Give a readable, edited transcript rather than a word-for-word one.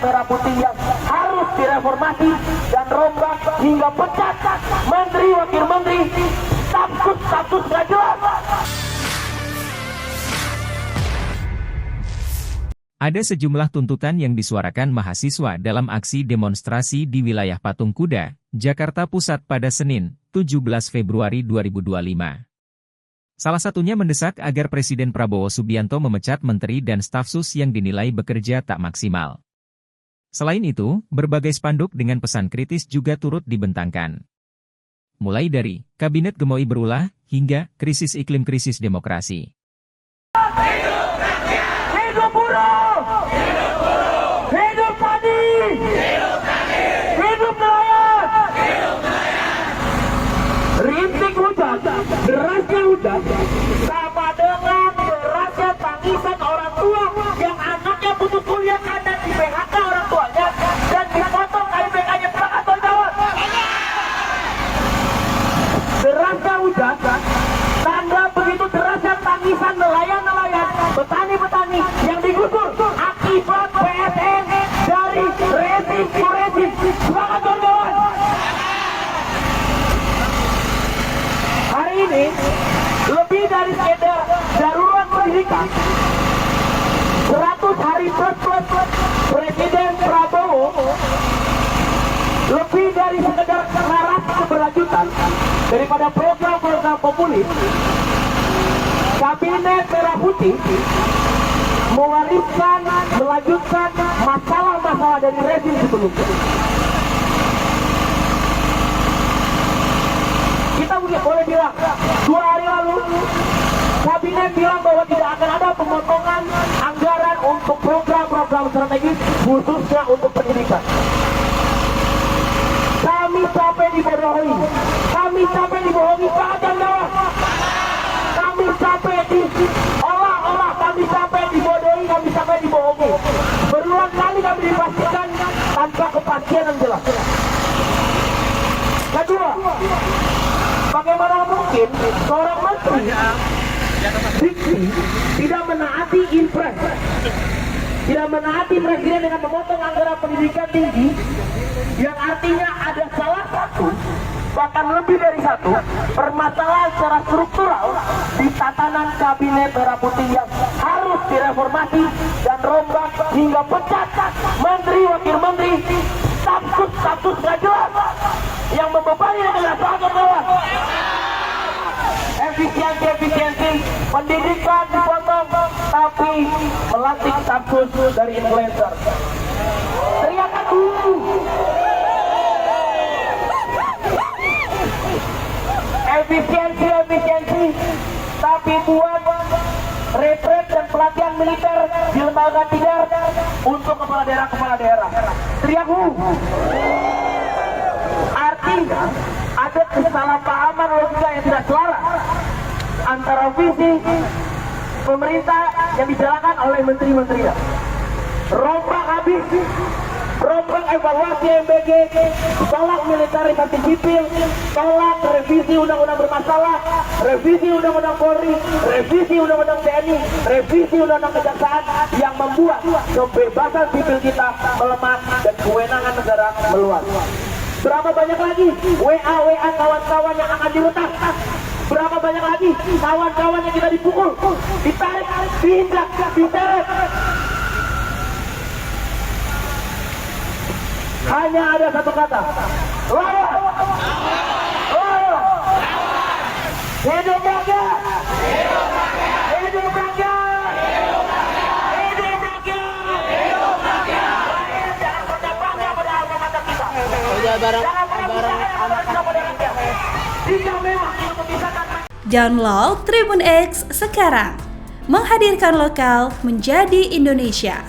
merah putih yang harus direformasi dan rombak hingga pecat menteri, wakil menteri, status nggak jelas. Ada sejumlah tuntutan yang disuarakan mahasiswa dalam aksi demonstrasi di wilayah Patung Kuda, Jakarta Pusat pada Senin, 17 Februari 2025. Salah satunya mendesak agar Presiden Prabowo Subianto memecat menteri dan staf sus yang dinilai bekerja tak maksimal. Selain itu, berbagai spanduk dengan pesan kritis juga turut dibentangkan. Mulai dari Kabinet Gemoy berulah hingga krisis iklim krisis demokrasi. Hidup buruh! Hidup buruh! Hidup tani! Hidup tani! Hidup nelayan! Hidup nelayan! Rintik hujan, derasnya hujan, sama dengan derasnya tangisan orang tua yang anaknya putus kuliah karena di PHK orang tuanya dan dipotong KIPK-nya Krakatau Jawa. Derasnya hujan, tanda begitu derasnya tangisan nelayan-nelayan, petani-petani yang digusur akibat PSN dari rezim ke rezim. Semangat kawan-kawan! Hari ini lebih dari sekedar darurat pendidikan, 100 hari plus Presiden Prabowo, lebih dari sekedar narasi keberlanjutan daripada program-program populis. Kabinet Merah Putih mewariskan, melanjutkan masalah-masalah dari rezim sebelumnya. Kita boleh bilang, 2 hari lalu, Kabinet bilang bahwa tidak akan ada pemotongan anggaran untuk program-program strategis, khususnya untuk pendidikan. Kami sampai dibodohi, bahkan bawah. Kami sampai olah-olah, kami sampai dibodohi, kami sampai dibohongi. Berulang kali kami dipastikan tanpa kepastian yang jelas. Kedua, bagaimana mungkin seorang menteri Dikti tidak menaati impres, tidak menaati presiden dengan memotong anggaran pendidikan tinggi, yang artinya ada salah satu, bahkan lebih dari satu, permasalahan secara struktural di tatanan Kabinet Merah Putih yang harus direformasi dan rombak hingga pecat menteri, wakil menteri, status nggak jelas yang membebani negara. Kawan-kawan, efisiensi pendidikan dipotong, tapi melantik status dari influencer. Teriakan dulu. Efisiensi, tapi buat retret dan pelatihan militer di lembaga tidar untuk kepala daerah. Teriak artinya ada kesalahpahaman logika yang tidak selaras antara visi pemerintah yang dijalankan oleh menteri-menterinya. Rombak habis, rombak evaluasi MBG, tolak militerisasi sipil, tolak revisi undang-undang bermasalah, revisi undang-undang Polri, revisi undang-undang TNI, revisi undang-undang kejaksaan yang membuat kebebasan sipil kita melemah dan kewenangan negara meluas. Berapa banyak lagi WA kawan-kawan yang akan diretas? Berapa banyak lagi kawan-kawan yang kita dipukul, ditarik, diinjak, diseret? Hanya ada satu kata, lawan! Hidup rakyat! Hidup rakyat! Hidup rakyat! Hidup rakyat! Hidup rakyat! Hidup rakyat! Jangan pernah bangga pada alma mater kita. Jangan pernah bangga pada rakyat. Jika memang untuk bisa Download Tribun X sekarang, menghadirkan lokal menjadi Indonesia.